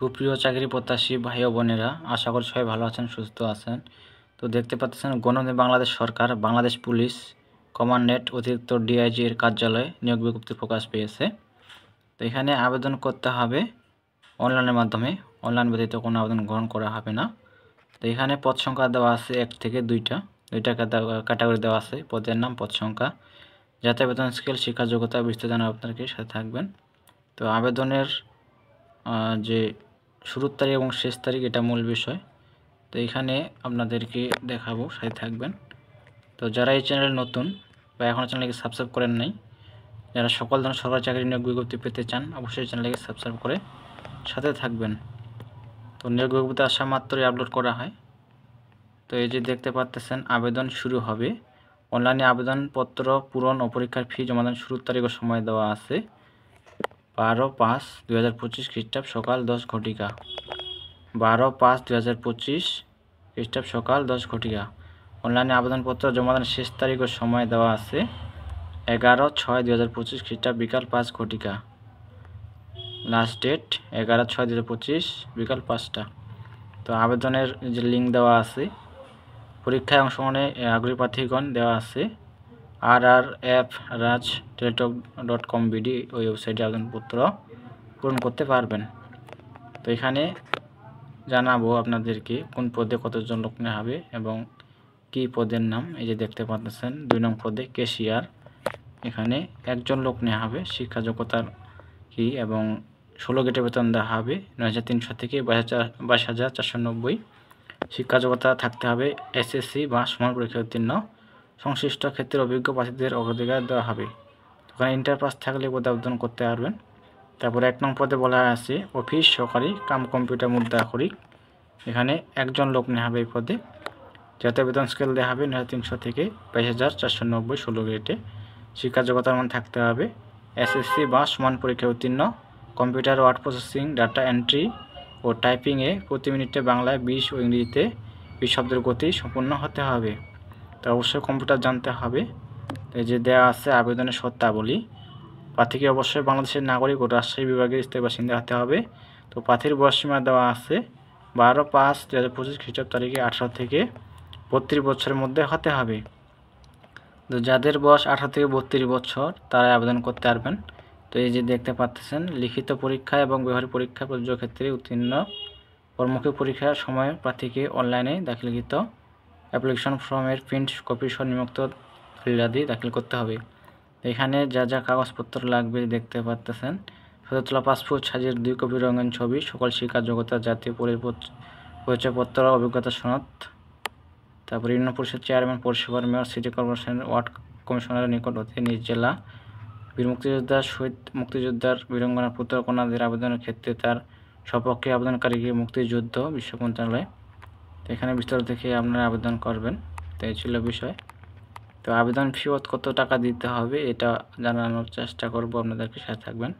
সুপ্রিয় চাকরি প্রত্যাশী ভাই ও বোনেরা, আশা করি সবাই ভালো আছেন, সুস্থ আছেন। তো দেখতে পাচ্ছেন গণতন্ত্র বাংলাদেশ সরকার বাংলাদেশ পুলিশ কমান্ডেন্ট অতিরিক্ত ডিআইজি এর কার্যালয়ে নিয়োগ বিজ্ঞপ্তি প্রকাশ পেয়েছে। তো এখানে আবেদন করতে হবে অনলাইনের মাধ্যমে, অনলাইন ব্যতীত কোনো আবেদন গ্রহণ করা হবে না। তো এখানে পদ সংখ্যা দেওয়া আছে 1 থেকে 2টা ক্যাটাগরি দেওয়া আছে। পদের নাম, পদ সংখ্যা, যাতে বেতন স্কেল, শিক্ষা যোগ্যতা বিস্তারিত জানার আপনাকে সাথে থাকবেন। তো আবেদনের যে শুরুর তারিখ এবং শেষ তারিখ এটা মূল বিষয়। তো এখানে আপনাদেরকে দেখাবো, সাথে থাকবেন। তো যারা এই চ্যানেলে নতুন বা এখনও চ্যানেলকে সাবস্ক্রাইব করেন নাই, যারা সকল ধরনের সরকারি চাকরি নিয়োগ বিজ্ঞপ্তি পেতে চান, অবশ্যই চ্যানেলকে সাবস্ক্রাইব করে সাথে থাকবেন। তো নিয়োগ বিজ্ঞপ্তি আসা মাত্রই আপলোড করা হয়। তো এই যে দেখতে পাচ্ছেন আবেদন শুরু হবে। অনলাইনে আবেদনপত্র পূরণ ও পরীক্ষার ফি জমাদান শুরুর তারিখ ও সময় দেওয়া আছে 12/5/2025 খ্রিস্টাব্দ সকাল 10 ঘটিকা। 12/5/2025 খ্রিস্টাব্দ সকাল 10 ঘটিকা। অনলাইনে আবেদনপত্র জমাদানের শেষ তারিখ ও সময় দেওয়া আছে 11/6/2025 খ্রিস্টাব্দ বিকাল 5 ঘটিকা। লাস্ট ডেট 11/6/2025 বিকাল 5টা। তো আবেদনের যে লিঙ্ক দেওয়া আছে, পরীক্ষায় অংশগ্রহণে আগ্রহী প্রার্থীগণ দেওয়া আছে rrfraj.com বিডি ওই ওয়েবসাইটে আবেদনপত্র পূরণ করতে পারবেন। তো এখানে জানাবো আপনাদেরকে কোন পদে কতজন লোক নেওয়া হবে এবং কি পদের নাম। এই যে দেখতে পাচ্ছেন 2 নং পদে ক্যাশিয়ার, এখানে একজন লোক নেওয়া হবে। শিক্ষা যোগ্যতার কি এবং 16 গ্রেডের বেতন দেওয়া হবে 9,300 থেকে 22,490। শিক্ষা যোগ্যতা থাকতে হবে এসএসসি বা সমান পরীক্ষা উত্তীর্ণ। সংশ্লিষ্ট ক্ষেত্রে অভিজ্ঞ প্রার্থীদের অগ্রাধিকার দেওয়া হবে। ওখানে ইন্টার পাস থাকলে পদে আবেদন করতে পারবেন। তারপরে 1 নং পদে বলা আছে অফিস সহকারী কাম কম্পিউটার মুদ্রাক্ষরিক, এখানে একজন লোক নেওয়া হবে এই পদে। জাতীয় বেতন স্কেল দেওয়া হবে 9,300 থেকে 22,490 16 গ্রেডে। শিক্ষা যোগ্যতার মান থাকতে হবে এসএসসি বা সমান পরীক্ষা উত্তীর্ণ। Computer word processing, data entry ও টাইপিংয়ে প্রতি মিনিটে বাংলায় 20 ও ইংরেজিতে 20 শব্দের গতি সম্পূর্ণ হতে হবে। তো অবশ্যই কম্পিউটার জানতে হবে। এই যে দেওয়া আছে আবেদনের শর্তাবলী, প্রার্থীকে অবশ্যই বাংলাদেশের নাগরিক ও রাজশাহী বিভাগের স্থায়ী বাসিন্দা হতে হবে। তো প্রার্থীর বয়সসীমা দেওয়া আছে 12/5/2025 খ্রিস্টাব্দ তারিখে 18 থেকে 32 বছরের মধ্যে হতে হবে। তো যাদের বয়স 18 থেকে 32 বছর তারা আবেদন করতে পারবেন। তো এই যে দেখতে পাচ্ছেন লিখিত পরীক্ষা এবং ব্যবহারিক পরীক্ষা প্রযোজ্য ক্ষেত্রে উত্তীর্ণ কর্মমুখী পরীক্ষার সময় প্রার্থীকে অনলাইনে দাখিলকৃত অ্যাপ্লিকেশন ফর্মের প্রিন্ট কপি সহ নিম্নোক্ত দলিলাদি দাখিল করতে হবে। এখানে যা যা কাগজপত্র লাগবে দেখতে পাচ্ছেন, ফটোতলা পাসপোর্ট সাইজের 2 কপি রঙিন ছবি, সকল শিক্ষা যোগ্যতা, জাতীয় পরিচয়পত্র, অভিজ্ঞতা সনদ, তারপরে ইউনিয়ন পরিষদ চেয়ারম্যান, পৌরসভার মেয়র, সিটি কর্পোরেশনের ওয়ার্ড কমিশনারের নিকট হতে নিজ জেলা বীর মুক্তিযোদ্ধা, শহীদ মুক্তিযোদ্ধার বীরাঙ্গনার পুত্র কন্যাদের আবেদনের ক্ষেত্রে তার সপক্ষে আবেদনকারীকে মুক্তিযুদ্ধ বিশ্ব মন্ত্রণালয়। তো এখানে বিস্তারিত দেখে আপনারা আবেদন করবেন। তো এই ছিল বিষয়। তো আবেদন ফি কত টাকা দিতে হবে এটা জানানোর চেষ্টা করব, আপনাদেরকে সাথে থাকবেন।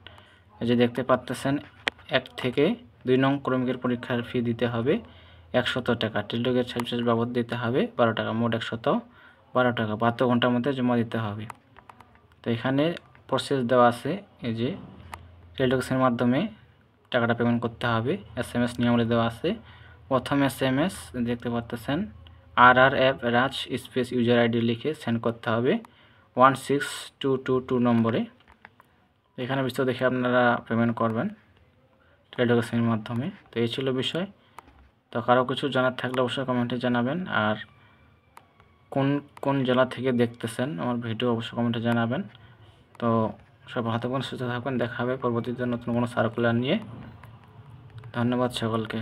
এই যে দেখতে পাচ্ছেন 1 থেকে 2 নং ক্রমিকের পরীক্ষার ফি দিতে হবে 100 টাকা। টেলিটকের সার্ভিস বাবদ দিতে হবে 12 টাকা, মোট 112 টাকা। 72 ঘন্টার মধ্যে জমা দিতে হবে। তো এখানে প্রসেস দেওয়া আছে, এই যে টেলিটকের মাধ্যমে টাকাটা পেমেন্ট করতে হবে। SMS নিয়মাবলী দেওয়া আছে। প্রথম SMS দেখতে পাচ্ছেন RRF স্পেস ইউজার আইডি লিখে সেন্ড করতে হবে 16222 নম্বরে। এখানে বিস্তারিত দেখে আপনারা পেমেন্ট করবেন টেলিটকের মাধ্যমে। তো এই ছিল বিষয়। তো কারো কিছু জানার থাকলে অবশ্যই কমেন্টে জানাবেন। আর কোন কোন জেলা থেকে দেখতেছেন আমার ভিডিও অবশ্যই কমেন্টে জানাবেন। তো সব ভালো থাকবেন, সুস্থ থাকবেন। দেখা হবে পরবর্তীতে নতুন কোনো সার্কুলার নিয়ে। ধন্যবাদ সকলকে।